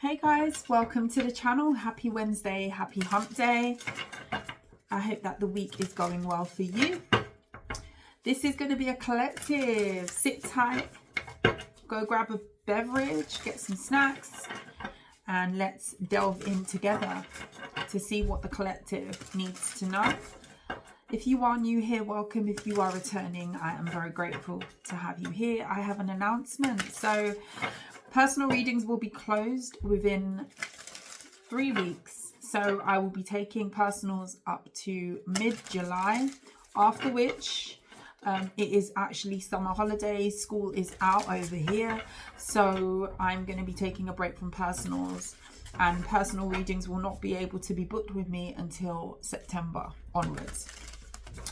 Hey guys, welcome to the channel. Happy Wednesday, happy hump day. I hope that the week is going well for you. This is going to be a collective. Sit tight, go grab a beverage, get some snacks, and let's delve in together to see what the collective needs to know. If you are new here, welcome. If you are returning, I am very grateful to have you here. I have an announcement. So personal readings will be closed within 3 weeks. So I will be taking personals up to mid-July, after which it is actually summer holidays. School is out over here. So I'm going to be taking a break from personals, and personal readings will not be able to be booked with me until September onwards.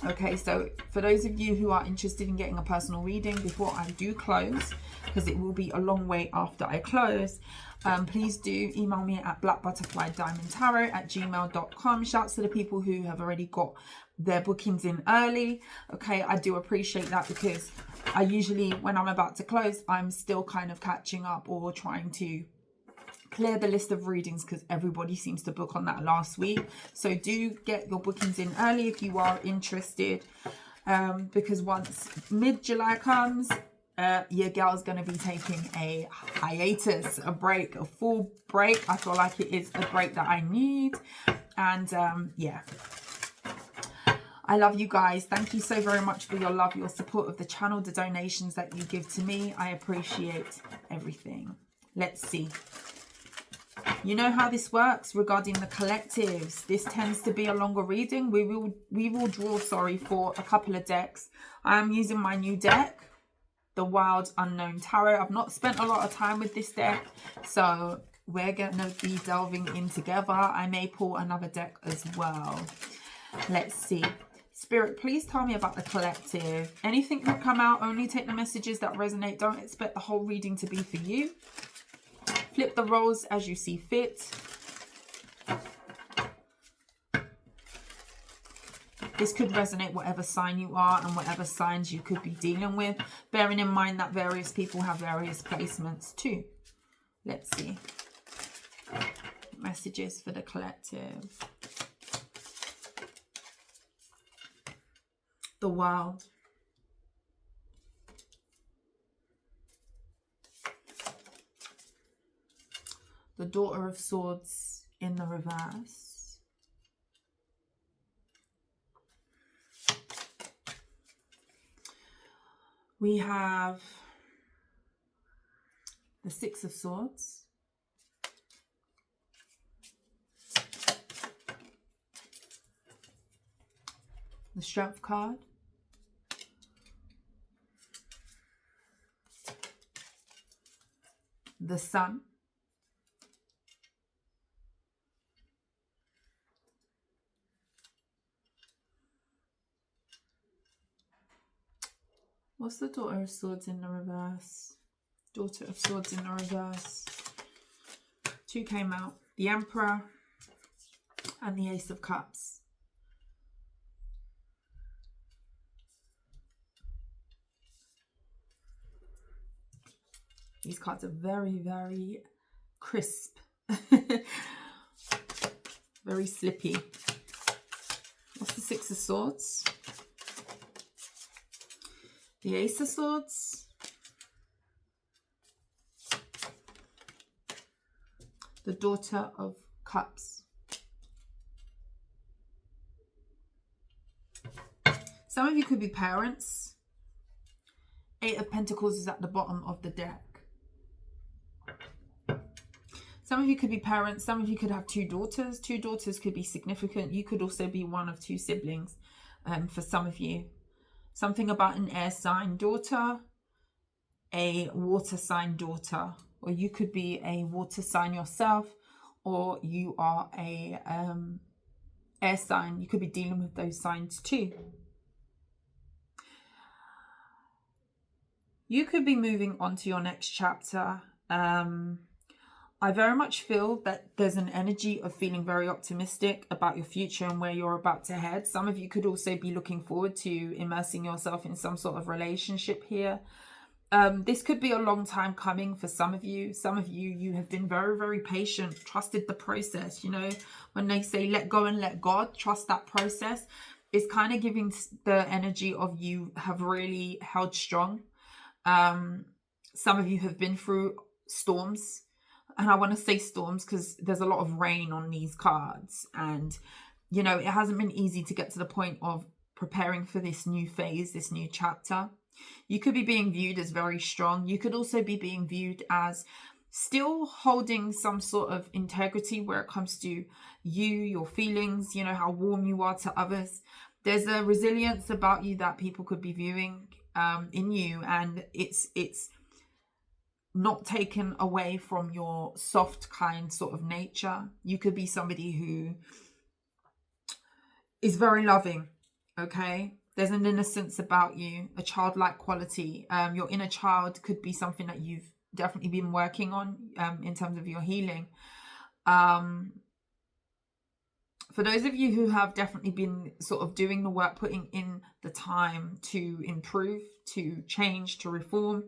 Okay, so for those of you who are interested in getting a personal reading before I do close, because it will be a long way after I close, please do email me at blackbutterflydiamondtarot@gmail.com. Shouts to the people who have already got their bookings in early. Okay, I do appreciate that, because I usually, when I'm about to close, I'm still kind of catching up or trying to clear the list of readings, because everybody seems to book on that last week. So do get your bookings in early if you are interested, because once mid-July comes, your girl's going to be taking a hiatus, a break, a full break. I feel like it is a break that I need. And yeah, I love you guys. Thank you so very much for your love, your support of the channel, the donations that you give to me. I appreciate everything. Let's see. You know how this works regarding the collectives. This tends to be a longer reading. We will draw, for a couple of decks. I am using my new deck, the Wild Unknown Tarot. I've not spent a lot of time with this deck, so we're going to be delving in together. I may pull another deck as well. Let's see. Spirit, please tell me about the collective. Anything that come out, only take the messages that resonate. Don't expect the whole reading to be for you. Flip the roles as you see fit. This could resonate whatever sign you are and whatever signs you could be dealing with, bearing in mind that various people have various placements too. Let's see. Messages for the collective. The Wild. The Daughter of Swords in the reverse. We have the Six of Swords. The Strength card. The Sun. What's the Daughter of Swords in the reverse? Daughter of Swords in the reverse. Two came out. The Emperor and the Ace of Cups. These cards are very, very crisp. Very slippy. What's the Six of Swords? The Ace of Swords, the Daughter of Cups. Some of you could be parents. Eight of Pentacles is at the bottom of the deck. Some of you could be parents. Some of you could have two daughters. Two daughters could be significant. You could also be one of two siblings for some of you. Something about an air sign daughter, a water sign daughter, or you could be a water sign yourself, or you are a air sign. You could be dealing with those signs too. You could be moving on to your next chapter. I very much feel that there's an energy of feeling very optimistic about your future and where you're about to head. Some of you could also be looking forward to immersing yourself in some sort of relationship here. This could be a long time coming for some of you. Some of you, you have been very, very patient, trusted the process. You know, when they say let go and let God, trust that process. It's kind of giving the energy of you have really held strong. Some of you have been through storms. And I want to say storms because there's a lot of rain on these cards. And, you know, it hasn't been easy to get to the point of preparing for this new phase, this new chapter. You could be being viewed as very strong. You could also be being viewed as still holding some sort of integrity where it comes to you, your feelings, you know, how warm you are to others. There's a resilience about you that people could be viewing in you, and it's not taken away from your soft, kind sort of nature. You could be somebody who is very loving, okay? There's an innocence about you, a childlike quality. Your inner child could be something that you've definitely been working on in terms of your healing. For those of you who have definitely been sort of doing the work, putting in the time to improve, to change, to reform,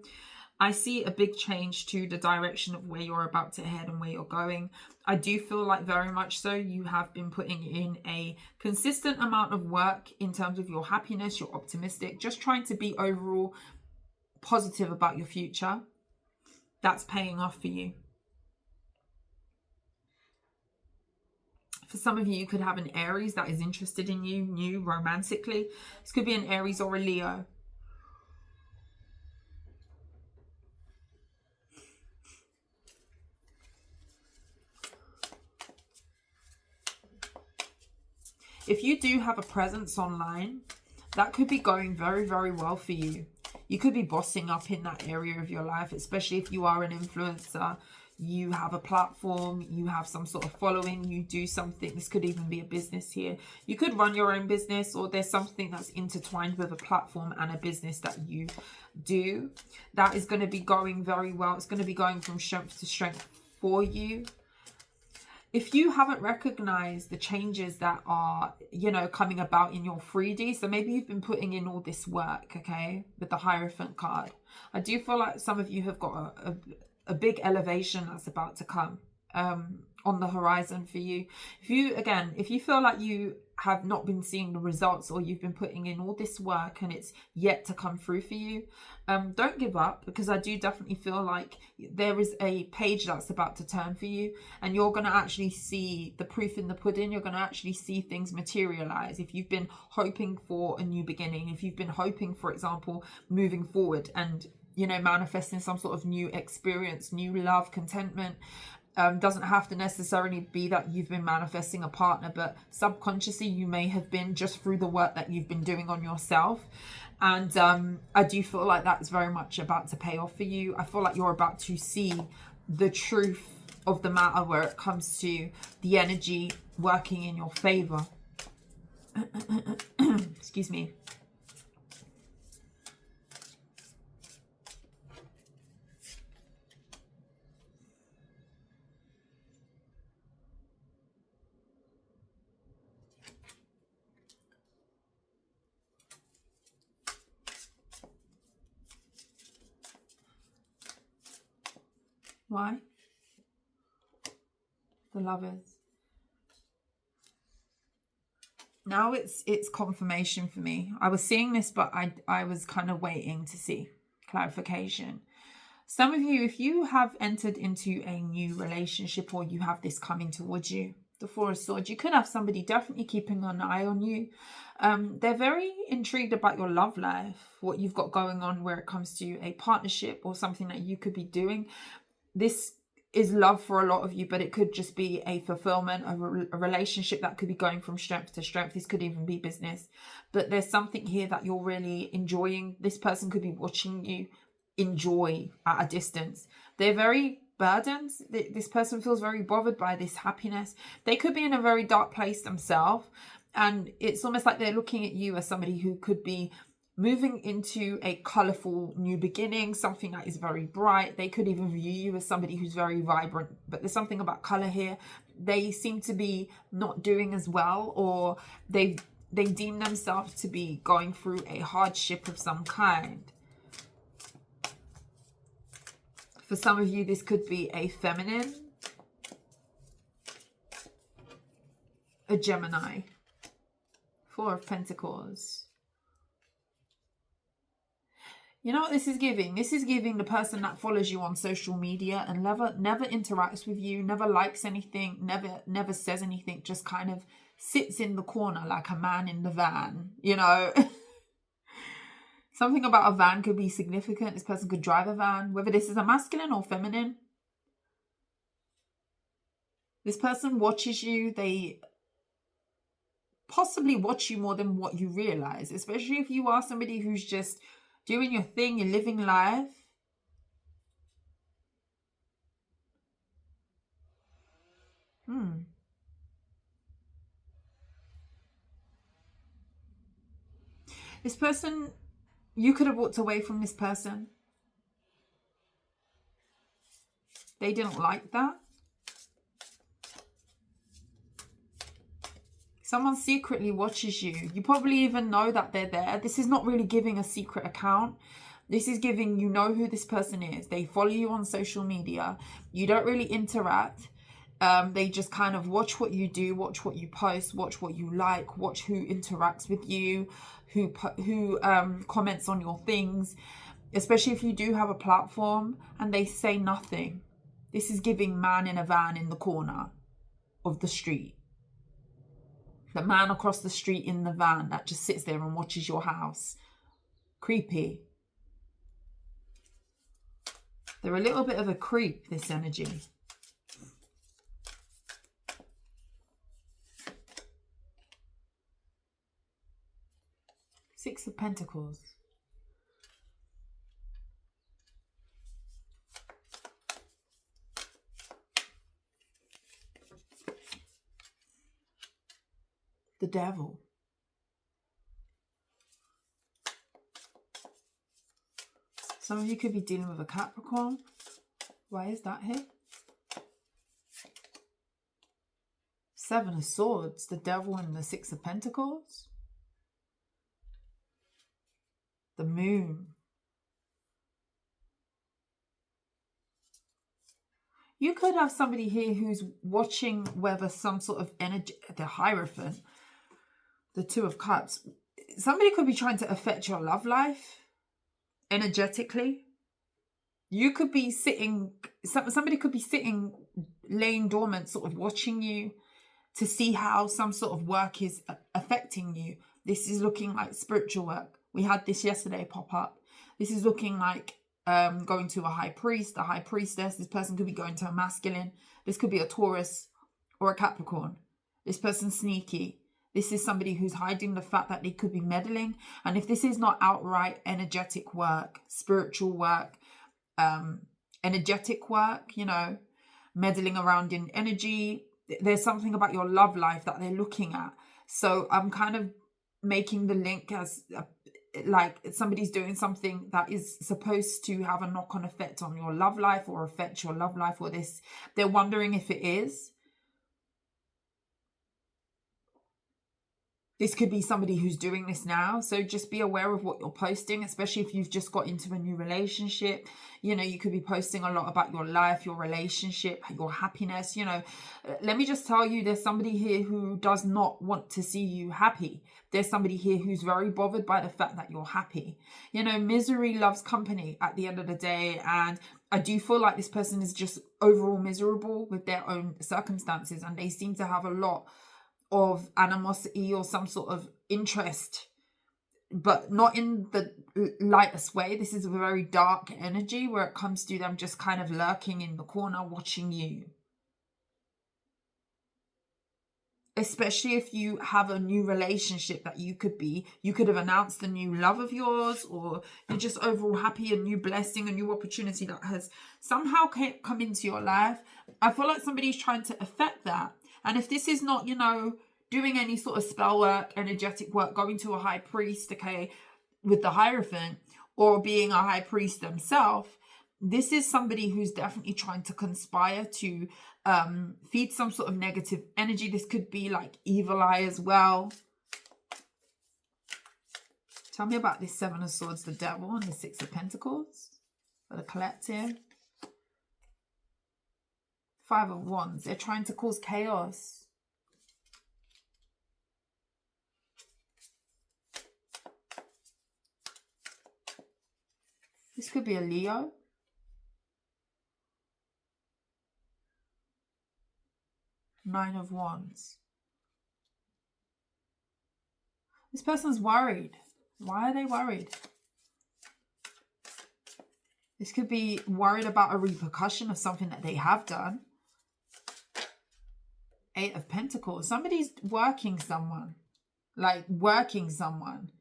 I see a big change to the direction of where you're about to head and where you're going. I do feel like very much so you have been putting in a consistent amount of work in terms of your happiness, you're optimistic, just trying to be overall positive about your future. That's paying off for you. For some of you, you could have an Aries that is interested in you, new romantically. This could be an Aries or a Leo. If you do have a presence online, that could be going very, very well for you. You could be bossing up in that area of your life, especially if you are an influencer. You have a platform, you have some sort of following, you do something. This could even be a business here. You could run your own business, or there's something that's intertwined with a platform and a business that you do. That is going to be going very well. It's going to be going from strength to strength for you. If you haven't recognized the changes that are, you know, coming about in your 3D, so maybe you've been putting in all this work, okay, with the Hierophant card. I do feel like some of you have got a big elevation that's about to come on the horizon for you. If you feel like you have not been seeing the results, or you've been putting in all this work and it's yet to come through for you, don't give up, because I do definitely feel like there is a page that's about to turn for you, and you're going to actually see the proof in the pudding. You're going to actually see things materialize. If you've been hoping for a new beginning, if you've been hoping, for example, moving forward and, you know, manifesting some sort of new experience, new love, contentment, doesn't have to necessarily be that you've been manifesting a partner, but subconsciously you may have been, just through the work that you've been doing on yourself. And I do feel like that's very much about to pay off for you. I feel like you're about to see the truth of the matter where it comes to the energy working in your favor. Excuse me. Why? The Lovers. Now it's confirmation for me. I was seeing this, but I was kind of waiting to see clarification. Some of you, if you have entered into a new relationship, or you have this coming towards you, the Four of Swords, you could have somebody definitely keeping an eye on you. They're very intrigued about your love life, what you've got going on where it comes to a partnership or something that you could be doing. This is love for a lot of you, but it could just be a fulfillment, a relationship that could be going from strength to strength. This could even be business, but there's something here that you're really enjoying. This person could be watching you enjoy at a distance. They're very burdened. This person feels very bothered by this happiness. They could be in a very dark place themselves, and it's almost like they're looking at you as somebody who could be moving into a colorful new beginning, something that is very bright. They could even view you as somebody who's very vibrant, but there's something about color here. They seem to be not doing as well, or they deem themselves to be going through a hardship of some kind. For some of you, this could be a feminine, a Gemini. Four of Pentacles. You know what this is giving? This is giving the person that follows you on social media and never interacts with you, never likes anything, never says anything, just kind of sits in the corner like a man in the van, you know. Something about a van could be significant. This person could drive a van, whether this is a masculine or feminine. This person watches you. They possibly watch you more than what you realize, especially if you are somebody who's just doing your thing, you're living life. This person, you could have walked away from this person. They didn't like that. Someone secretly watches you. You probably even know that they're there. This is not really giving a secret account. This is giving, you know who this person is. They follow you on social media. You don't really interact. They just kind of watch what you do, watch what you post, watch what you like, watch who interacts with you, who comments on your things, especially if you do have a platform, and they say nothing. This is giving man in a van in the corner of the street. The man across the street in the van that just sits there and watches your house. Creepy. They're a little bit of a creep, this energy. Six of Pentacles. The Devil. Some of you could be dealing with a Capricorn. Why is that here? Seven of Swords, the Devil and the Six of Pentacles. The Moon. You could have somebody here who's watching whether some sort of energy, the Hierophant, the Two of Cups. Somebody could be trying to affect your love life energetically. You could be sitting, somebody could be sitting, laying dormant, sort of watching you to see how some sort of work is affecting you. This is looking like spiritual work. We had this yesterday pop up. This is looking like going to a high priest, a high priestess. This person could be going to a masculine. This could be a Taurus or a Capricorn. This person's sneaky. This is somebody who's hiding the fact that they could be meddling. And if this is not outright energetic work, spiritual work, energetic work, you know, meddling around in energy, there's something about your love life that they're looking at. So I'm kind of making the link as like somebody's doing something that is supposed to have a knock-on effect on your love life or affect your love life, or this, they're wondering if it is. This could be somebody who's doing this now. So just be aware of what you're posting, especially if you've just got into a new relationship. You know, you could be posting a lot about your life, your relationship, your happiness. You know, let me just tell you, there's somebody here who does not want to see you happy. There's somebody here who's very bothered by the fact that you're happy. You know, misery loves company at the end of the day. And I do feel like this person is just overall miserable with their own circumstances. And they seem to have a lot of animosity or some sort of interest, but not in the lightest way. This is a very dark energy where it comes to them just kind of lurking in the corner watching you. Especially if you have a new relationship that you could have announced a new love of yours, or you're just overall happy, a new blessing, a new opportunity that has somehow come into your life. I feel like somebody's trying to affect that. And if this is not, you know, doing any sort of spell work, energetic work, going to a high priest, okay, with the Hierophant, or being a high priest themselves, this is somebody who's definitely trying to conspire to feed some sort of negative energy. This could be like evil eye as well. Tell me about this Seven of Swords, the Devil, and the Six of Pentacles for the collective. Five of Wands. They're trying to cause chaos. This could be a Leo. Nine of Wands. This person's worried. Why are they worried? This could be worried about a repercussion of something that they have done. Eight of Pentacles. Somebody's working someone. Like working someone.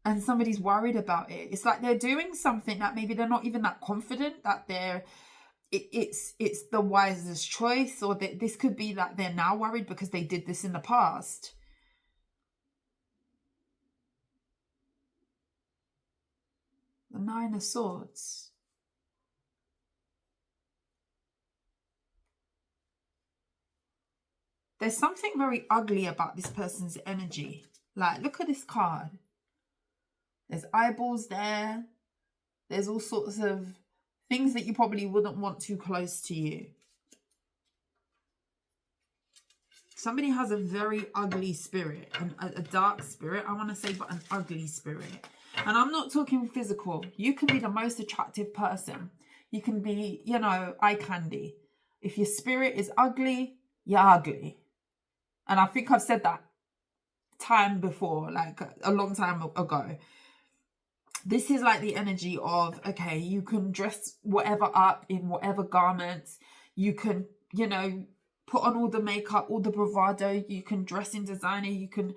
And somebody's worried about it. It's like they're doing something that maybe they're not even that confident that they're it's the wisest choice, or that this could be that they're now worried because they did this in the past. The Nine of Swords. There's something very ugly about this person's energy. Like, look at this card. There's eyeballs there. There's all sorts of things that you probably wouldn't want too close to you. Somebody has a very ugly spirit, a dark spirit, I want to say, but an ugly spirit. And I'm not talking physical. You can be the most attractive person. You can be, you know, eye candy. If your spirit is ugly, you're ugly. And I think I've said that time before, like a long time ago. This is like the energy of, okay, you can dress whatever up in whatever garments. You can, you know, put on all the makeup, all the bravado. You can dress in designer. You can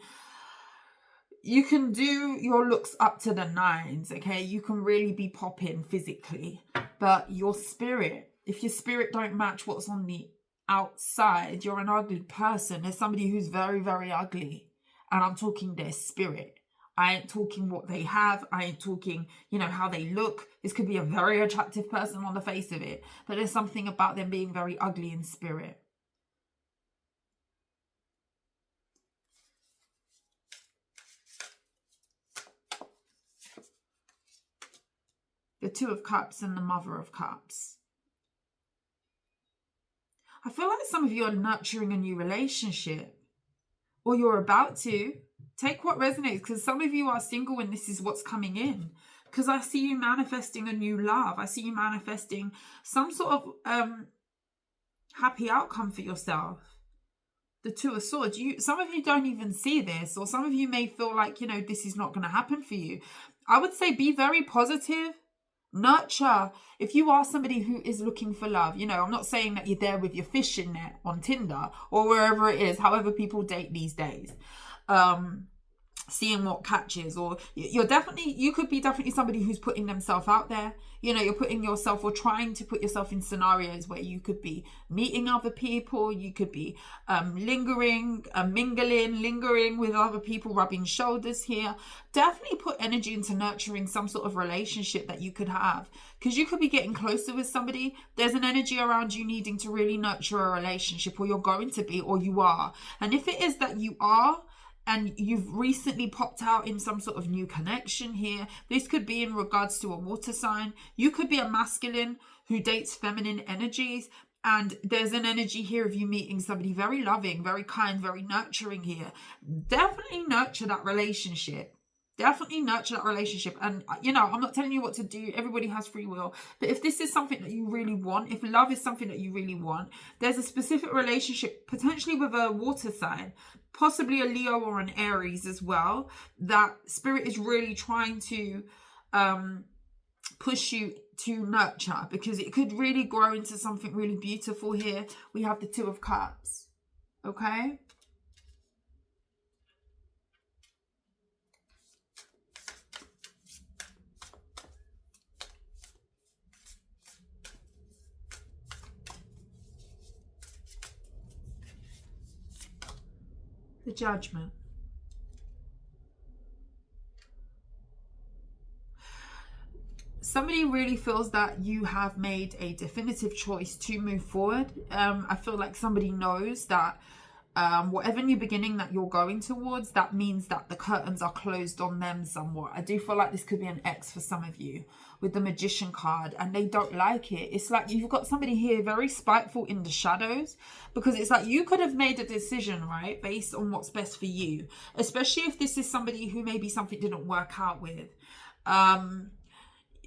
do your looks up to the nines, okay? You can really be popping physically. But your spirit, if your spirit don't match what's on the outside, you're an ugly person. There's somebody who's very, very ugly. And I'm talking their spirit. I ain't talking what they have. I ain't talking, you know, how they look. This could be a very attractive person on the face of it. But there's something about them being very ugly in spirit. The Two of Cups and the Mother of Cups. I feel like some of you are nurturing a new relationship. Or you're about to. Take what resonates, because some of you are single and this is what's coming in. Because I see you manifesting a new love. I see you manifesting some sort of happy outcome for yourself. The Two of Swords. Some of you don't even see this, or some of you may feel like, you know, this is not going to happen for you. I would say be very positive. Nurture. If you are somebody who is looking for love, you know, I'm not saying that you're there with your fishing net on Tinder or wherever it is, however people date these days. Seeing what catches, or you could be definitely somebody who's putting themselves out there. You know, you're putting yourself or trying to put yourself in scenarios where you could be meeting other people. You could be lingering with other people, rubbing shoulders here. Definitely put energy into nurturing some sort of relationship that you could have, because you could be getting closer with somebody. There's an energy around you needing to really nurture a relationship, or you're going to be, or you are. And if it is that you are, and you've recently popped out in some sort of new connection here, this could be in regards to a water sign. You could be a masculine who dates feminine energies. And there's an energy here of you meeting somebody very loving, very kind, very nurturing here. Definitely nurture that relationship. Definitely nurture that relationship. And, you know, I'm not telling you what to do. Everybody has free will. But if this is something that you really want, if love is something that you really want, there's a specific relationship, potentially with a water sign, possibly a Leo or an Aries as well, that spirit is really trying to push you to nurture, because it could really grow into something really beautiful here. We have the Two of Cups. Okay? The Judgment. Somebody really feels that you have made a definitive choice to move forward. I feel like somebody knows that Whatever new beginning that you're going towards, that means that the curtains are closed on them somewhat. I do feel like this could be an ex for some of you with the Magician card, and they don't like it. It's like you've got somebody here very spiteful in the shadows, because it's like you could have made a decision, right, based on what's best for you, especially if this is somebody who maybe something didn't work out with,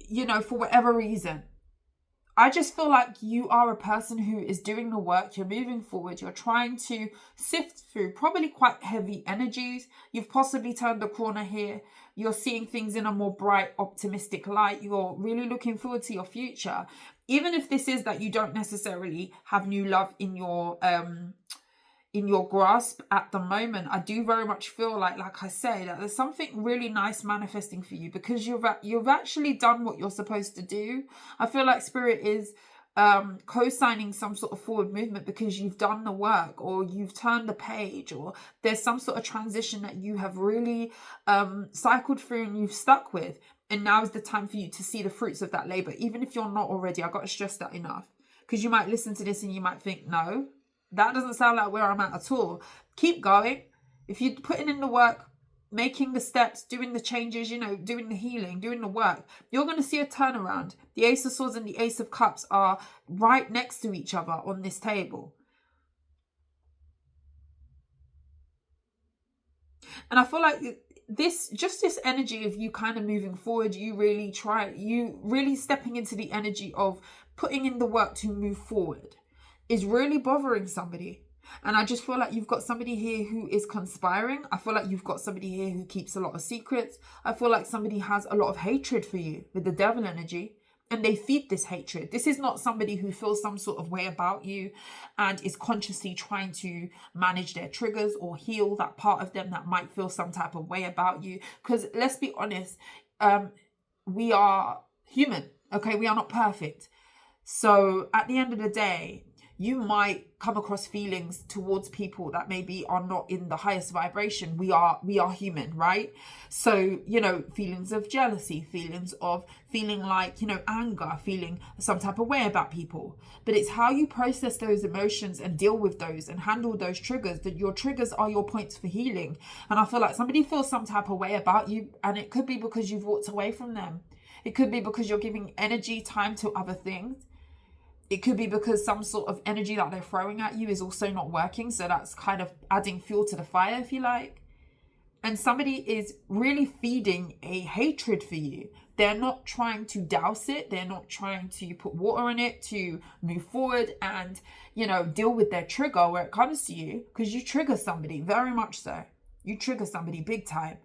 you know, for whatever reason. I just feel like you are a person who is doing the work. You're moving forward. You're trying to sift through probably quite heavy energies. You've possibly turned the corner here. You're seeing things in a more bright, optimistic light. You're really looking forward to your future. Even if this is that you don't necessarily have new love in your grasp at the moment, I do very much feel like I say, that there's something really nice manifesting for you, because you've actually done what you're supposed to do. I feel like Spirit is co-signing some sort of forward movement, because you've done the work, or you've turned the page, or there's some sort of transition that you have really cycled through and you've stuck with, and now is the time for you to see the fruits of that labor. Even if you're not already, I got to stress that enough, because you might listen to this and you might think, no, that doesn't sound like where I'm at all. Keep going. If you're putting in the work, making the steps, doing the changes, you know, doing the healing, doing the work, you're going to see a turnaround. The Ace of Swords and the Ace of Cups are right next to each other on this table. And I feel like this energy of you kind of moving forward, you really stepping into the energy of putting in the work to move forward, is really bothering somebody. And I just feel like you've got somebody here who is conspiring. I feel like you've got somebody here who keeps a lot of secrets. I feel like somebody has a lot of hatred for you with the Devil energy, and they feed this hatred. This is not somebody who feels some sort of way about you and is consciously trying to manage their triggers or heal that part of them that might feel some type of way about you. Because let's be honest, we are human, okay? We are not perfect. So at the end of the day, you might come across feelings towards people that maybe are not in the highest vibration. We are human, right? So, you know, feelings of jealousy, feelings of feeling like, you know, anger, feeling some type of way about people. But it's how you process those emotions and deal with those and handle those triggers, that your triggers are your points for healing. And I feel like somebody feels some type of way about you, and it could be because you've walked away from them. It could be because you're giving energy, time to other things. It could be because some sort of energy that they're throwing at you is also not working. So that's kind of adding fuel to the fire, if you like. And somebody is really feeding a hatred for you. They're not trying to douse it. They're not trying to put water in it to move forward and, you know, deal with their trigger where it comes to you. Because you trigger somebody, very much so. You trigger somebody big time.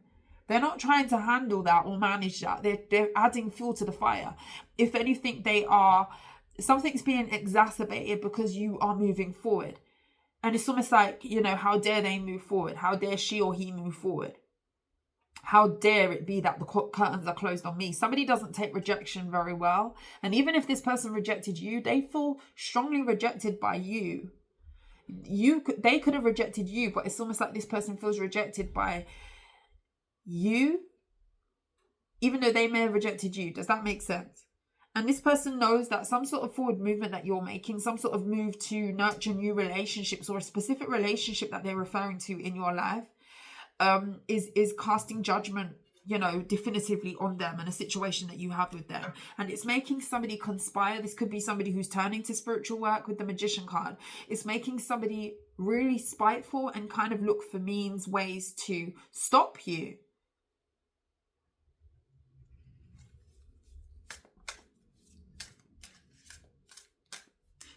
They're not trying to handle that or manage that. They're adding fuel to the fire. If anything, something's being exacerbated because you are moving forward. And it's almost like, you know, how dare they move forward? How dare she or he move forward? How dare it be that the curtains are closed on me? Somebody doesn't take rejection very well. And even if this person rejected you, they feel strongly rejected by you. They could have rejected you, but it's almost like this person feels rejected by you, even though they may have rejected you. Does that make sense? And this person knows that some sort of forward movement that you're making, some sort of move to nurture new relationships or a specific relationship that they're referring to in your life, is casting judgment, you know, definitively on them and a situation that you have with them. And it's making somebody conspire. This could be somebody who's turning to spiritual work with the Magician card. It's making somebody really spiteful and kind of look for means, ways to stop you.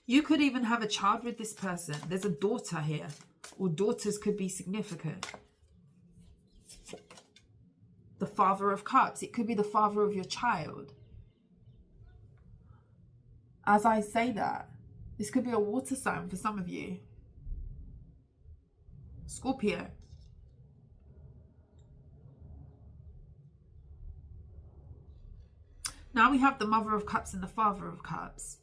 You could even have a child with this person. There's a daughter here, or daughters could be significant. The Father of Cups. It could be the father of your child. As I say that, this could be a water sign for some of you. Scorpio. Now we have the Mother of Cups and the Father of Cups.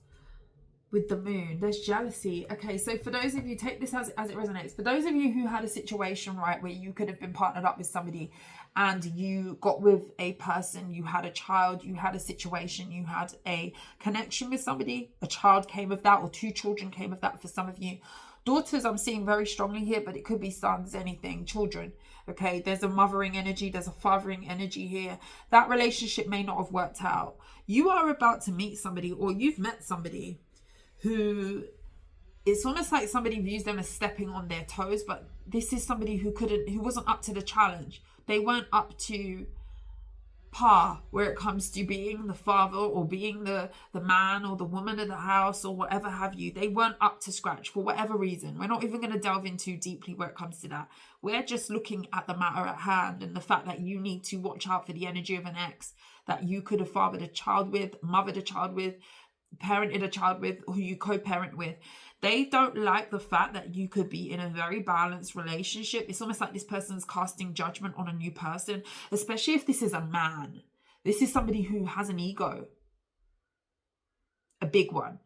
With the moon, there's jealousy. Okay, so for those of you, take this as it resonates. For those of you who had a situation, right, where you could have been partnered up with somebody and you got with a person, you had a child, you had a situation, you had a connection with somebody, a child came of that, or two children came of that for some of you. Daughters, I'm seeing very strongly here, but it could be sons, anything, children. Okay, there's a mothering energy, there's a fathering energy here. That relationship may not have worked out. You are about to meet somebody, or you've met somebody who, it's almost like somebody views them as stepping on their toes, but this is somebody who wasn't up to the challenge. They weren't up to par where it comes to being the father or being the man or the woman of the house or whatever have you. They weren't up to scratch for whatever reason. We're not even going to delve into deeply where it comes to that. We're just looking at the matter at hand and the fact that you need to watch out for the energy of an ex that you could have fathered a child with, mothered a child with, parented a child with, who you co-parent with. They don't like the fact that you could be in a very balanced relationship. It's almost like this person's casting judgment on a new person, especially if this is a man. This is somebody who has an ego, a big one.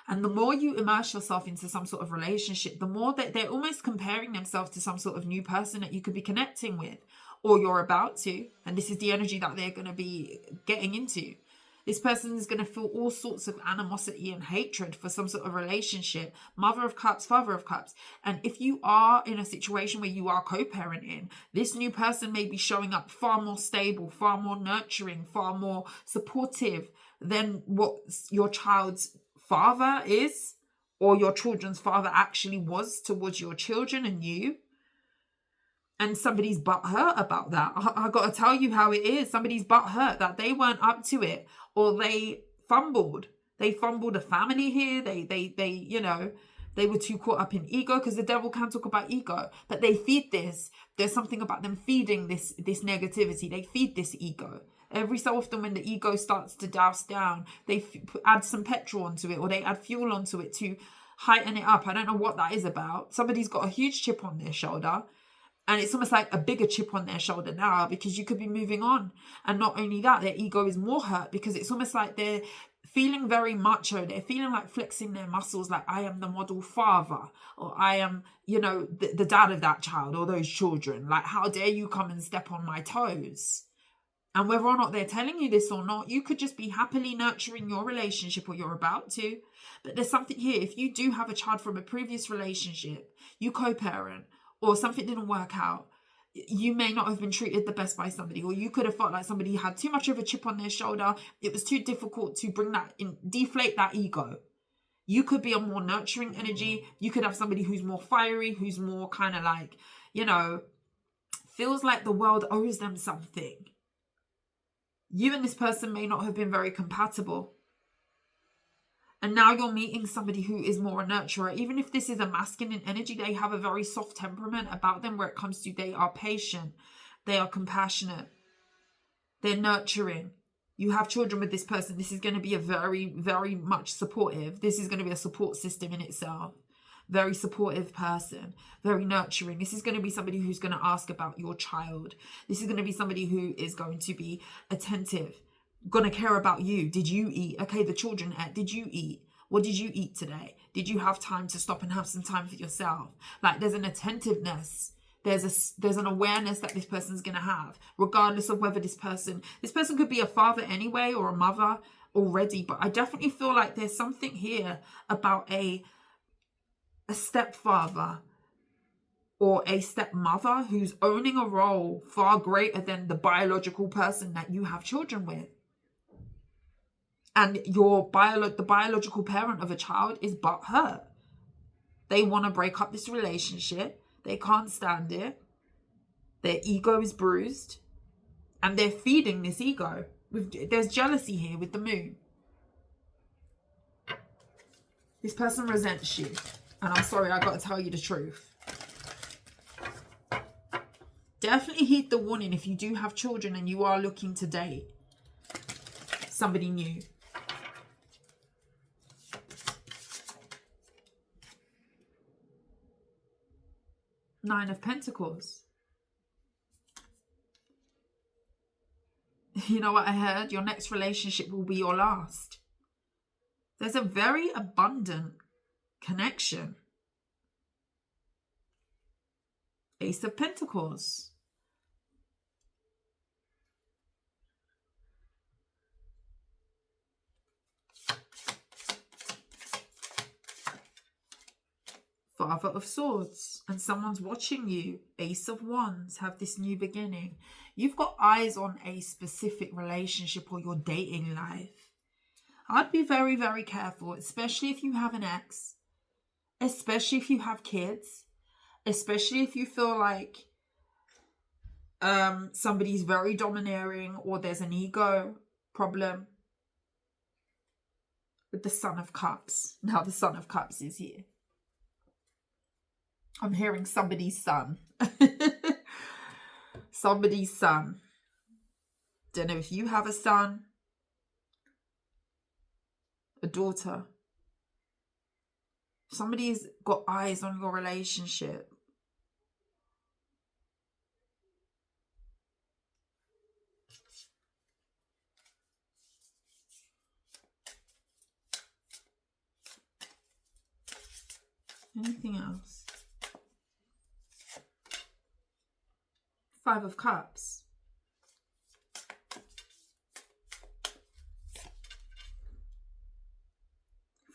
And the more you immerse yourself into some sort of relationship, the more that they're almost comparing themselves to some sort of new person that you could be connecting with, or you're about to. And this is the energy that they're going to be getting into. This person is going to feel all sorts of animosity and hatred for some sort of relationship. Mother of Cups, Father of Cups. And if you are in a situation where you are co-parenting, this new person may be showing up far more stable, far more nurturing, far more supportive than what your child's father is, or your children's father actually was towards your children and you. And somebody's butthurt about that. I got to tell you how it is. Somebody's butthurt that they weren't up to it, or they fumbled. They fumbled a family here. They you know, they were too caught up in ego, because the devil can talk about ego. But they feed this. There's something about them feeding this negativity. They feed this ego. Every so often when the ego starts to douse down, they add some petrol onto it, or they add fuel onto it to heighten it up. I don't know what that is about. Somebody's got a huge chip on their shoulder. And it's almost like a bigger chip on their shoulder now, because you could be moving on. And not only that, their ego is more hurt, because it's almost like they're feeling very macho. They're feeling like flexing their muscles, like I am the model father, or I am, you know, the dad of that child or those children. Like, how dare you come and step on my toes? And whether or not they're telling you this or not, you could just be happily nurturing your relationship, or you're about to. But there's something here. If you do have a child from a previous relationship, you co-parent, or something didn't work out, you may not have been treated the best by somebody, or you could have felt like somebody had too much of a chip on their shoulder. It was too difficult to bring that in, deflate that ego. You could be a more nurturing energy. You could have somebody who's more fiery, who's more kind of like, you know, feels like the world owes them something. You and this person may not have been very compatible. And now you're meeting somebody who is more a nurturer. Even if this is a masculine energy, they have a very soft temperament about them where it comes to, they are patient, they are compassionate, they're nurturing. You have children with this person. This is going to be a very, very much supportive. This is going to be a support system in itself. Very supportive person, very nurturing. This is going to be somebody who's going to ask about your child. This is going to be somebody who is going to be attentive, going to care about you. Did you eat? Okay, the children ate. Did you eat? What did you eat today? Did you have time to stop and have some time for yourself? Like, there's an attentiveness. There's an awareness that this person's going to have, regardless of whether this person could be a father anyway, or a mother already. But I definitely feel like there's something here about a stepfather or a stepmother who's owning a role far greater than the biological person that you have children with. And the biological parent of a child is butthurt. They want to break up this relationship. They can't stand it. Their ego is bruised. And they're feeding this ego. There's jealousy here with the moon. This person resents you. And I'm sorry, I got to tell you the truth. Definitely heed the warning if you do have children and you are looking to date somebody new. Nine of Pentacles. You know what I heard? Your next relationship will be your last. There's a very abundant connection. Ace of Pentacles. Father of Swords, and someone's watching you. Ace of Wands, have this new beginning. You've got eyes on a specific relationship or your dating life. I'd be very, very careful, especially if you have an ex, especially if you have kids, especially if you feel like somebody's very domineering or there's an ego problem. With the Son of Cups. Now the Son of Cups is here. I'm hearing somebody's son. Somebody's son. Don't know if you have a son, a daughter. Somebody's got eyes on your relationship. Anything else? Five of Cups.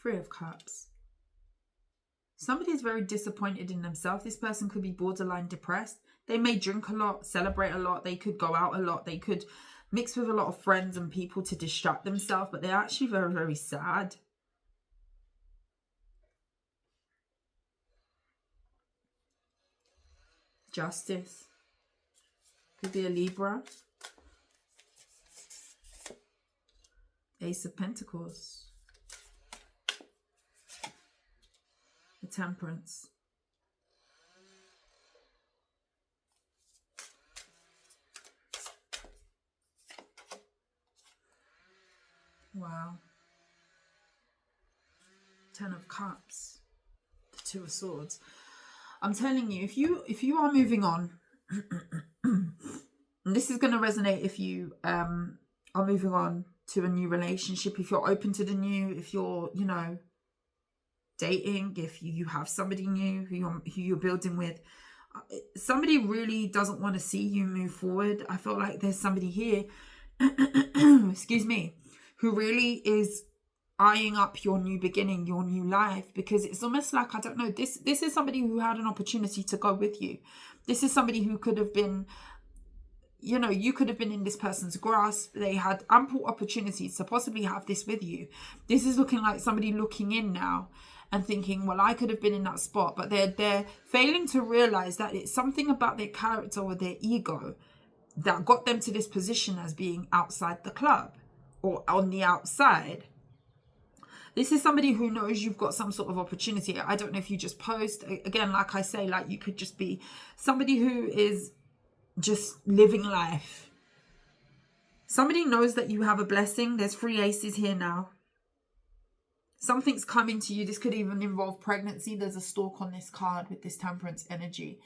Three of Cups. Somebody is very disappointed in themselves. This person could be borderline depressed. They may drink a lot, celebrate a lot. They could go out a lot. They could mix with a lot of friends and people to distract themselves. But they're actually very, very sad. Justice. Could be a Libra. Ace of Pentacles. The Temperance. Wow. Ten of Cups. The Two of Swords. I'm telling you, if you are moving on, and this is going to resonate if you are moving on to a new relationship, if you're open to the new, if you're, you know, dating, if you have somebody new who you're building with, somebody really doesn't want to see you move forward. I feel like there's somebody here, excuse me, who really is eyeing up your new beginning, your new life, because it's almost like, I don't know, this is somebody who had an opportunity to go with you. This is somebody who could have been, you know, you could have been in this person's grasp. They had ample opportunities to possibly have this with you. This is looking like somebody looking in now and thinking, well, I could have been in that spot, but they're failing to realize that it's something about their character or their ego that got them to this position as being outside the club or on the outside. This is somebody who knows you've got some sort of opportunity. I don't know if you just post. Again, like I say, like you could just be somebody who is just living life. Somebody knows that you have a blessing. There's 3 aces here now. Something's coming to you. This could even involve pregnancy. There's a stork on this card with this Temperance energy.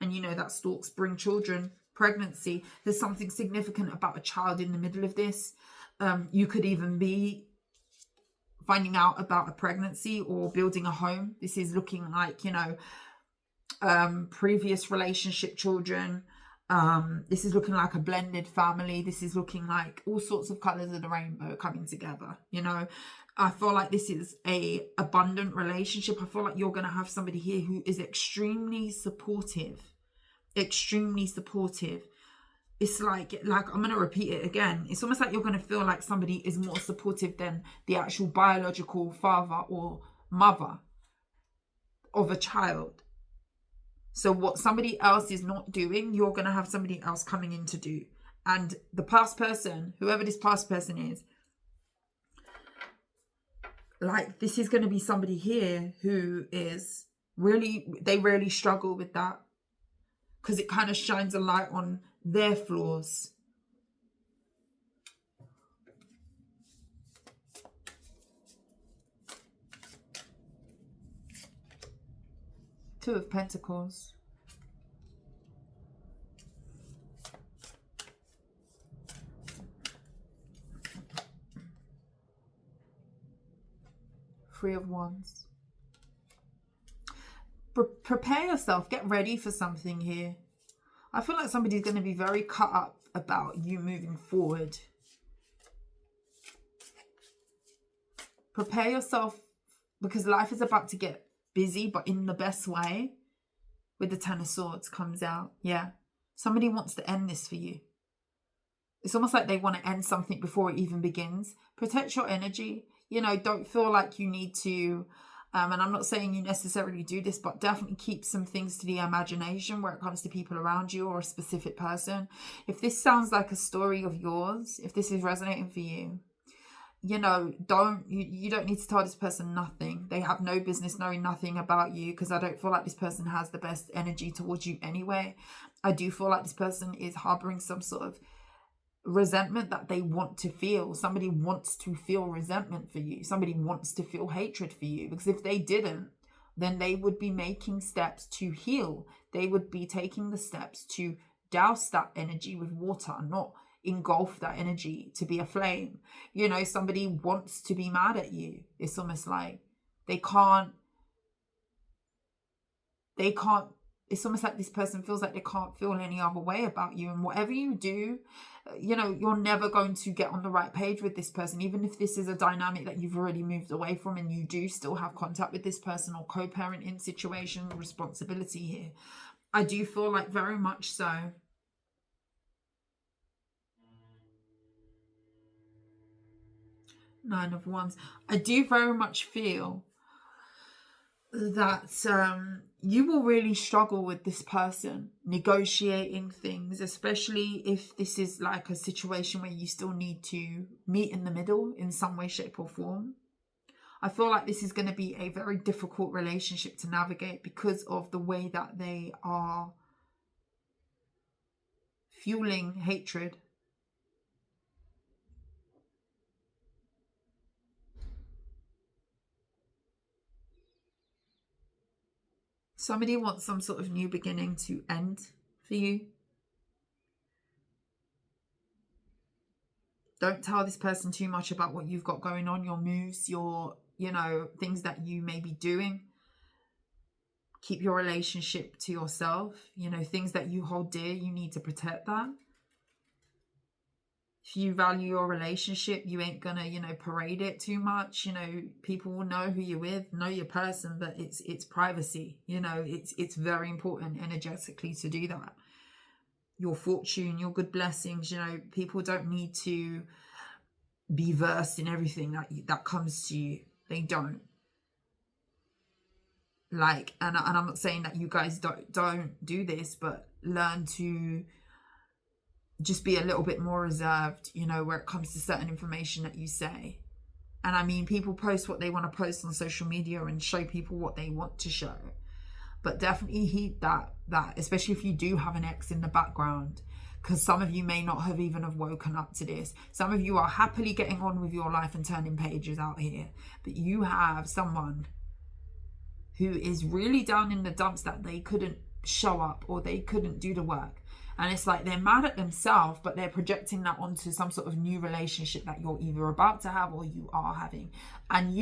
And you know that storks bring children. Pregnancy. There's something significant about a child in the middle of this. You could even be finding out about a pregnancy or building a home. This is looking like, you know, previous relationship children. This is looking like a blended family. This is looking like all sorts of colors of the rainbow coming together. You know, I feel like this is a abundant relationship. I feel like you're going to have somebody here who is extremely supportive. Extremely supportive. It's like I'm going to repeat it again. It's almost like you're going to feel like somebody is more supportive than the actual biological father or mother of a child. So what somebody else is not doing, you're going to have somebody else coming in to do. And the past person, whoever this past person is, like this is going to be somebody here who is really, they really struggle with that. Because it kind of shines a light on their flaws. Two of Pentacles. Three of Wands. Prepare yourself. Get ready for something here. I feel like somebody's going to be very cut up about you moving forward. Prepare yourself because life is about to get busy, but in the best way, with the Ten of Swords comes out. Yeah. Somebody wants to end this for you. It's almost like they want to end something before it even begins. Protect your energy. You know, don't feel like you need to, and I'm not saying you necessarily do this, but definitely keep some things to the imagination where it comes to people around you or a specific person. If this sounds like a story of yours, if this is resonating for you, you know, you don't need to tell this person nothing. They have no business knowing nothing about you, because I don't feel like this person has the best energy towards you anyway. I do feel like this person is harboring some sort of resentment that they want to feel. Somebody wants to feel resentment for you. Somebody wants to feel hatred for you, because if they didn't, then they would be making steps to heal. They would be taking the steps to douse that energy with water, not engulf that energy to be a flame. You know, somebody wants to be mad at you. It's almost like they can't, it's almost like this person feels like they can't feel any other way about you. And whatever you do, you know, you're never going to get on the right page with this person. Even if this is a dynamic that you've already moved away from and you do still have contact with this person or co-parenting situation, responsibility here, I do feel like very much so. Nine of Wands. I do very much feel that you will really struggle with this person negotiating things, especially if this is like a situation where you still need to meet in the middle in some way, shape or form. I feel like this is going to be a very difficult relationship to navigate because of the way that they are fueling hatred. Somebody wants some sort of new beginning to end for you. Don't tell this person too much about what you've got going on, your moves, your, you know, things that you may be doing. Keep your relationship to yourself. You know, things that you hold dear, you need to protect that. If you value your relationship, you ain't gonna, you know, parade it too much. You know, people will know who you're with, know your person, but it's privacy. You know, it's very important energetically to do that. Your fortune, your good blessings, you know, people don't need to be versed in everything that comes to you. They don't. Like, and I'm not saying that you guys don't do this, but learn to just be a little bit more reserved, you know, where it comes to certain information that you say. And I mean, people post what they want to post on social media and show people what they want to show. But definitely heed that, especially if you do have an ex in the background, because some of you may not have even have woken up to this. Some of you are happily getting on with your life and turning pages out here. But you have someone who is really down in the dumps that they couldn't show up or they couldn't do the work. And it's like they're mad at themselves, but they're projecting that onto some sort of new relationship that you're either about to have or you are having. And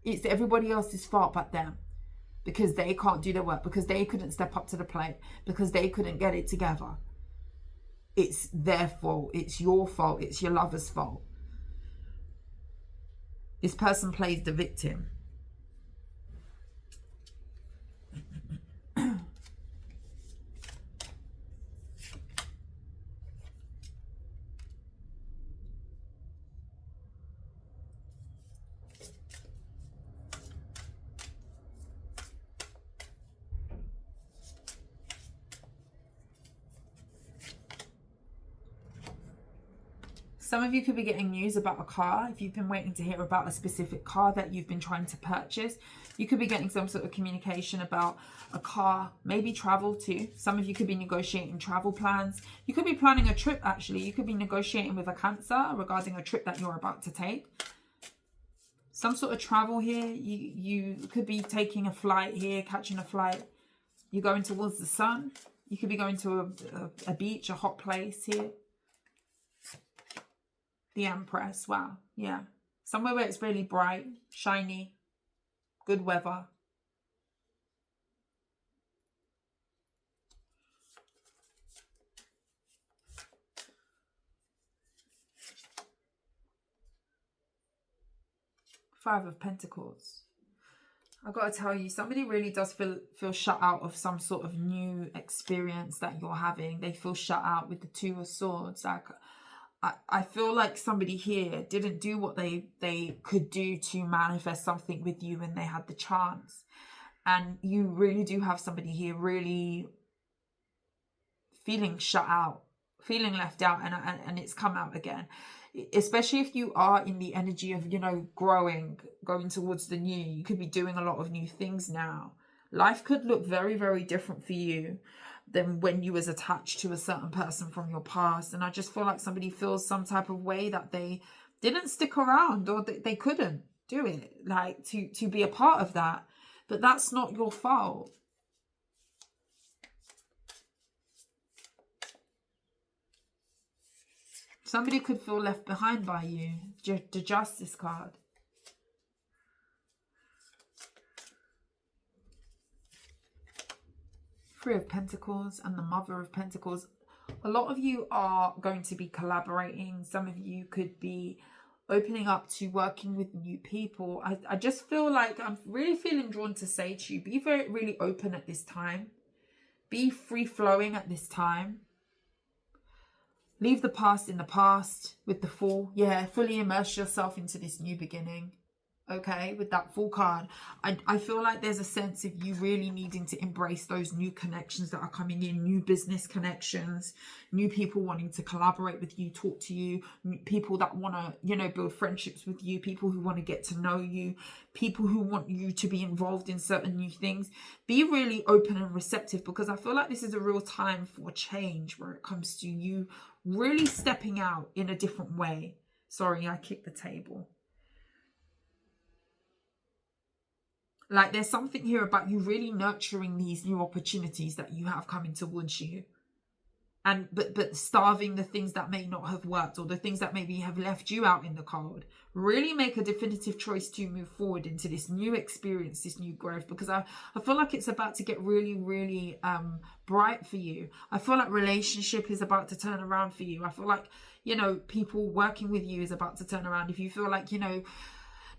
it's everybody else's fault but them, because they can't do their work, because they couldn't step up to the plate, because they couldn't get it together. It's their fault. It's your fault. It's your lover's fault. This person plays the victim. Some of you could be getting news about a car. If you've been waiting to hear about a specific car that you've been trying to purchase, you could be getting some sort of communication about a car, maybe travel too. Some of you could be negotiating travel plans. You could be planning a trip, actually. You could be negotiating with a Cancer regarding a trip that you're about to take. Some sort of travel here. You could be taking a flight here, catching a flight. You're going towards the sun. You could be going to a beach, a hot place here. The Empress, wow, yeah. Somewhere where it's really bright, shiny, good weather. Five of Pentacles. I gotta tell you, somebody really does feel shut out of some sort of new experience that you're having. They feel shut out with the Two of Swords. Like, I feel like somebody here didn't do what they could do to manifest something with you when they had the chance. And you really do have somebody here really feeling shut out, feeling left out, and it's come out again. Especially if you are in the energy of, you know, going towards the new. You could be doing a lot of new things now. Life could look very, very different for you than when you was attached to a certain person from your past. And I just feel like somebody feels some type of way that they didn't stick around, or they couldn't do it, like to be a part of that. But that's not your fault. Somebody could feel left behind by you. The Justice card. Three of Pentacles and the Mother of Pentacles. A lot of you are going to be collaborating. Some of you could be opening up to working with new people. I just feel like I'm really feeling drawn to say to you, be really open at this time. Be free-flowing at this time. Leave the past in the past with the Fool. Yeah, fully immerse yourself into this new beginning. Okay, with that Fool card. I feel like there's a sense of you really needing to embrace those new connections that are coming in. New business connections. New people wanting to collaborate with you, talk to you. People that want to, you know, build friendships with you. People who want to get to know you. People who want you to be involved in certain new things. Be really open and receptive, because I feel like this is a real time for change where it comes to you really stepping out in a different way. Sorry, I kicked the table. Like, there's something here about you really nurturing these new opportunities that you have coming towards you. And but starving the things that may not have worked, or the things that maybe have left you out in the cold. Really make a definitive choice to move forward into this new experience, this new growth, because I feel like it's about to get really, really bright for you. I feel like relationship is about to turn around for you. I feel like, you know, people working with you is about to turn around. If you feel like, you know,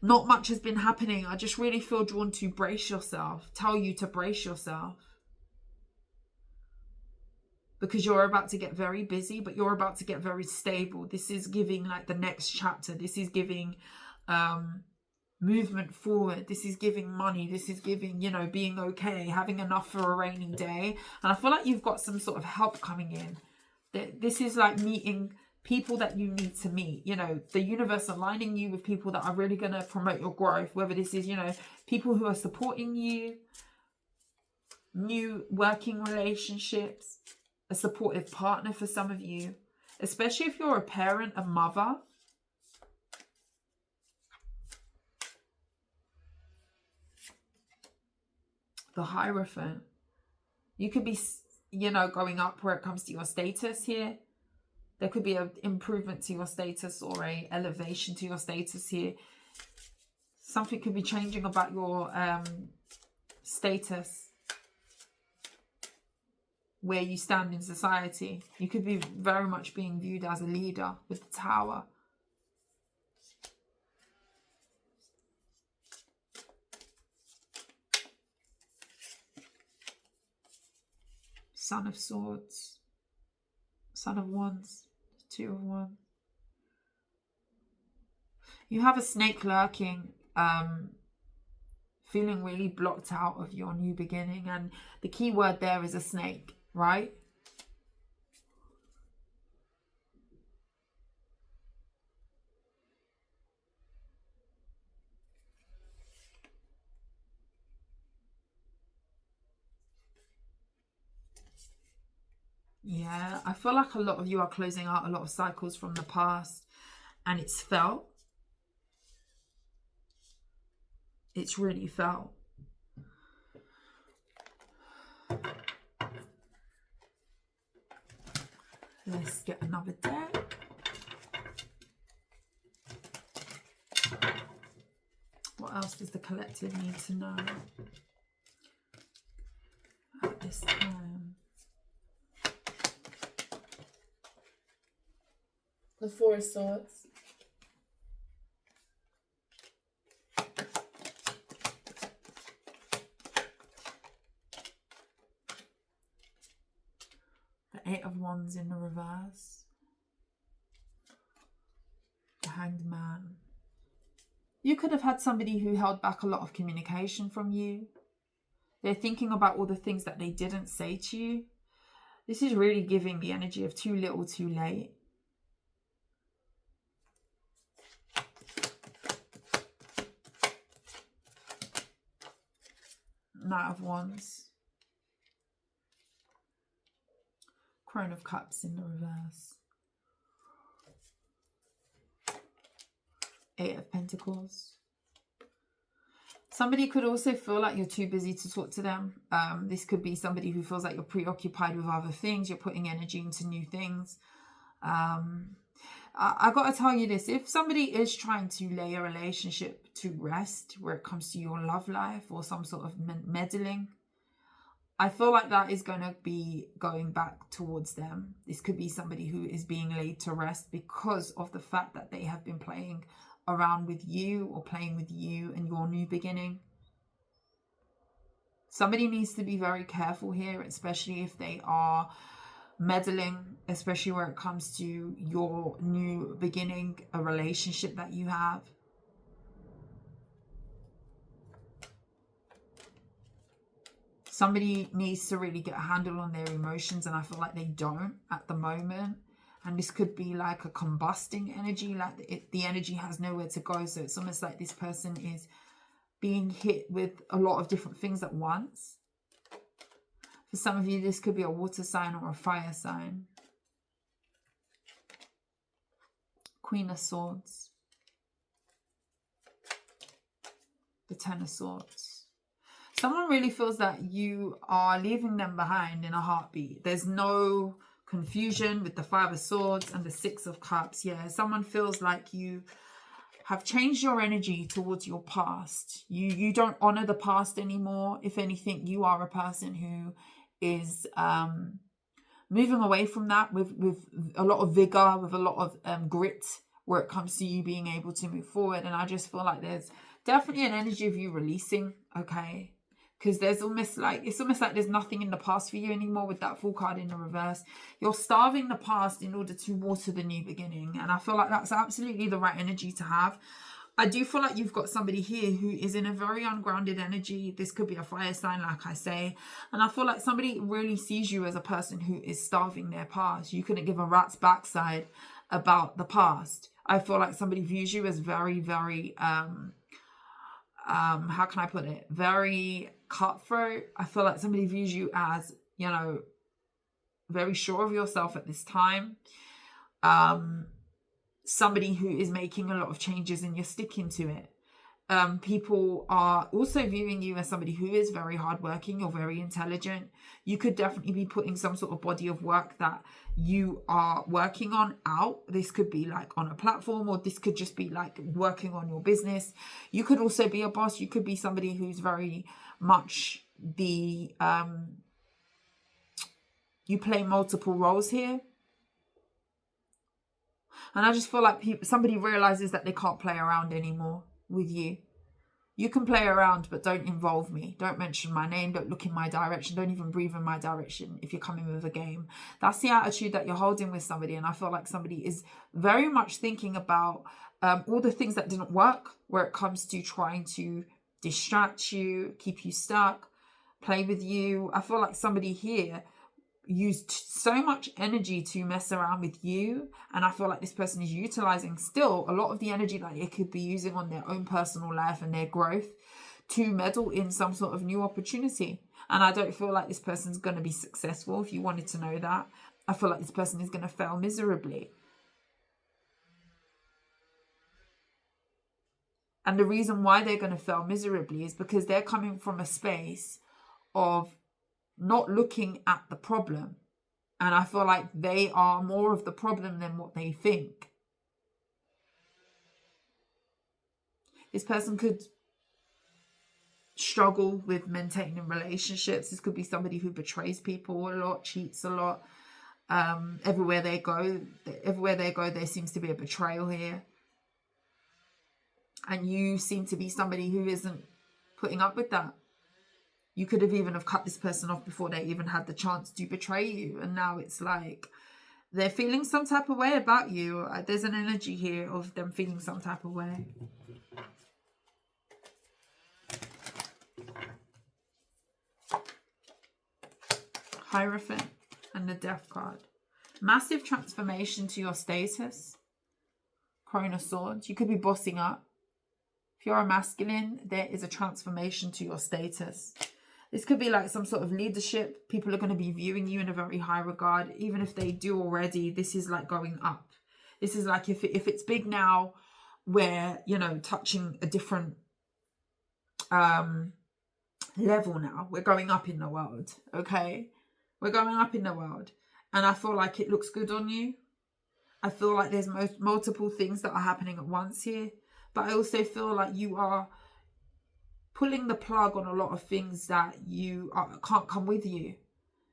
not much has been happening, I just really feel drawn to brace yourself, tell you to brace yourself. Because you're about to get very busy, but you're about to get very stable. This is giving like the next chapter. This is giving movement forward. This is giving money. This is giving, you know, being okay, having enough for a rainy day. And I feel like you've got some sort of help coming in. This is like meeting people that you need to meet. You know, the universe aligning you with people that are really going to promote your growth. Whether this is, you know, people who are supporting you, new working relationships, a supportive partner for some of you, especially if you're a parent, a mother. The Hierophant. You could be, you know, going up where it comes to your status here. There could be an improvement to your status or a elevation to your status here. Something could be changing about your status, where you stand in society. You could be very much being viewed as a leader with the Tower. Son of Swords. Son of Wands. Two of Wands. You have a snake lurking, feeling really blocked out of your new beginning. And the key word there is a snake. Right? Yeah, I feel like a lot of you are closing out a lot of cycles from the past, and it's felt. It's really felt. Let's get another deck. What else does the collective need to know at this time? The Four of Swords. Eight of Wands in the reverse. The Hanged Man. You could have had somebody who held back a lot of communication from you. They're thinking about all the things that they didn't say to you. This is really giving the energy of too little, too late. Knight of Wands. Crone of Cups in the reverse. Eight of Pentacles. Somebody could also feel like you're too busy to talk to them. This could be somebody who feels like you're preoccupied with other things. You're putting energy into new things. I got to tell you this. If somebody is trying to lay a relationship to rest where it comes to your love life or some sort of meddling, I feel like that is going to be going back towards them. This could be somebody who is being laid to rest because of the fact that they have been playing around with you or playing with you and your new beginning. Somebody needs to be very careful here, especially if they are meddling, especially where it comes to your new beginning, a relationship that you have. Somebody needs to really get a handle on their emotions, and I feel like they don't at the moment. And this could be like a combusting energy, like the energy has nowhere to go. So it's almost like this person is being hit with a lot of different things at once. For some of you, this could be a water sign or a fire sign. Queen of Swords. The Ten of Swords. Someone really feels that you are leaving them behind in a heartbeat. There's no confusion with the Five of Swords and the Six of Cups. Yeah, someone feels like you have changed your energy towards your past. You don't honor the past anymore. If anything, you are a person who is moving away from that with a lot of vigor, with a lot of grit where it comes to you being able to move forward. And I just feel like there's definitely an energy of you releasing, okay? Because it's almost like there's nothing in the past for you anymore with that Fool card in the reverse. You're starving the past in order to water the new beginning. And I feel like that's absolutely the right energy to have. I do feel like you've got somebody here who is in a very ungrounded energy. This could be a fire sign, like I say. And I feel like somebody really sees you as a person who is starving their past. You couldn't give a rat's backside about the past. I feel like somebody views you as very, very, how can I put it? Very cutthroat. I feel like somebody views you as, you know, very sure of yourself at this time. Somebody who is making a lot of changes and you're sticking to it. People are also viewing you as somebody who is very hardworking or very intelligent. You could definitely be putting some sort of body of work that you are working on out. This could be like on a platform, or this could just be like working on your business. You could also be a boss. You could be somebody who's very much the you play multiple roles here. And I just feel like somebody realizes that they can't play around anymore with you. You can play around, but don't involve me. Don't mention my name. Don't look in my direction. Don't even breathe in my direction if you're coming with a game. That's the attitude that you're holding with somebody. And I feel like somebody is very much thinking about all the things that didn't work where it comes to trying to distract you, keep you stuck, play with you. I feel like somebody here used so much energy to mess around with you, and I feel like this person is utilizing still a lot of the energy that they could be using on their own personal life and their growth to meddle in some sort of new opportunity. And I don't feel like this person's going to be successful. If you wanted to know that, I feel like this person is going to fail miserably. And the reason why they're going to fail miserably is because they're coming from a space of not looking at the problem. And I feel like they are more of the problem than what they think. This person could struggle with maintaining relationships. This could be somebody who betrays people a lot, cheats a lot. Everywhere they go, there seems to be a betrayal here. And you seem to be somebody who isn't putting up with that. You could have even have cut this person off before they even had the chance to betray you. And now it's like they're feeling some type of way about you. There's an energy here of them feeling some type of way. Hierophant and the Death card. Massive transformation to your status. Crown of Swords. You could be bossing up. If you're a masculine, there is a transformation to your status. This could be like some sort of leadership. People are going to be viewing you in a very high regard. Even if they do already, this is like going up. This is like if it's big now, where, you know, touching a different level now. We're going up in the world, okay? We're going up in the world. And I feel like it looks good on you. I feel like there's multiple things that are happening at once here. But I also feel like you are pulling the plug on a lot of things that can't come with you.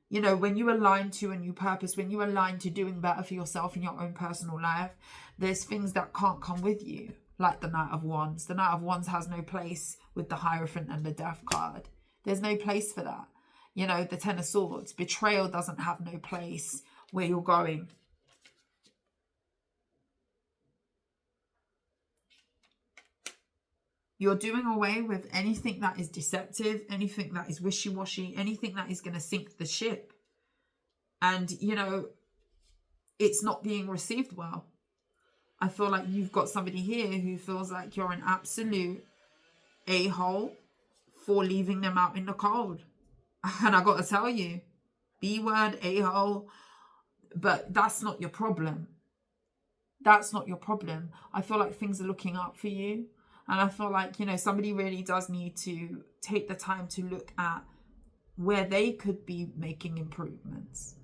You know, when you align to a new purpose, when you align to doing better for yourself in your own personal life, there's things that can't come with you. Like the Knight of Wands. The Knight of Wands has no place with the Hierophant and the Death card. There's no place for that. You know, the Ten of Swords. Betrayal doesn't have no place where you're going. You're doing away with anything that is deceptive, anything that is wishy-washy, anything that is going to sink the ship. And, you know, it's not being received well. I feel like you've got somebody here who feels like you're an absolute a-hole for leaving them out in the cold. And I got to tell you, B-word, a-hole, but that's not your problem. That's not your problem. I feel like things are looking up for you. And I feel like, you know, somebody really does need to take the time to look at where they could be making improvements.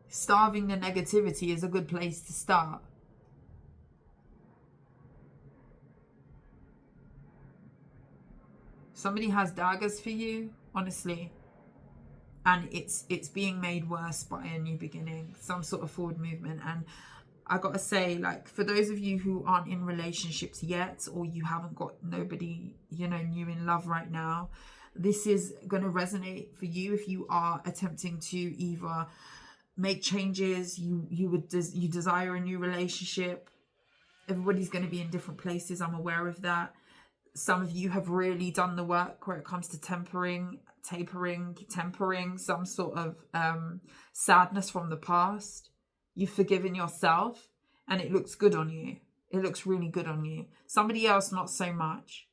Starving the negativity is a good place to start. Somebody has daggers for you, honestly. And it's being made worse by a new beginning, some sort of forward movement. And I gotta say, like, for those of you who aren't in relationships yet, or you haven't got nobody, you know, new in love right now, this is going to resonate for you if you are attempting to either make changes, you desire a new relationship. Everybody's going to be in different places. I'm aware of that. Some of you have really done the work where it comes to tempering some sort of sadness from the past. You've forgiven yourself and it looks good on you. It looks really good on you. Somebody else, not so much.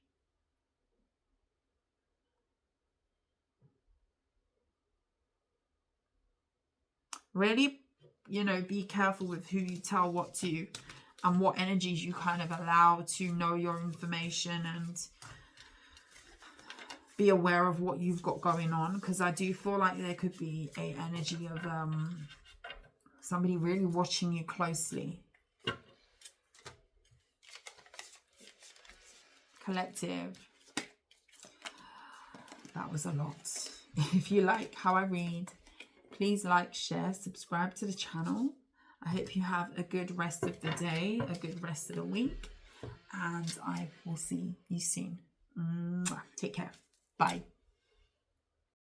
Really, you know, be careful with who you tell what to and what energies you kind of allow to know your information, and be aware of what you've got going on, because I do feel like there could be an energy of somebody really watching you closely. Collective. That was a lot. If you like how I read, please like, share, subscribe to the channel. I hope you have a good rest of the day, a good rest of the week, and I will see you soon. Take care. Bye.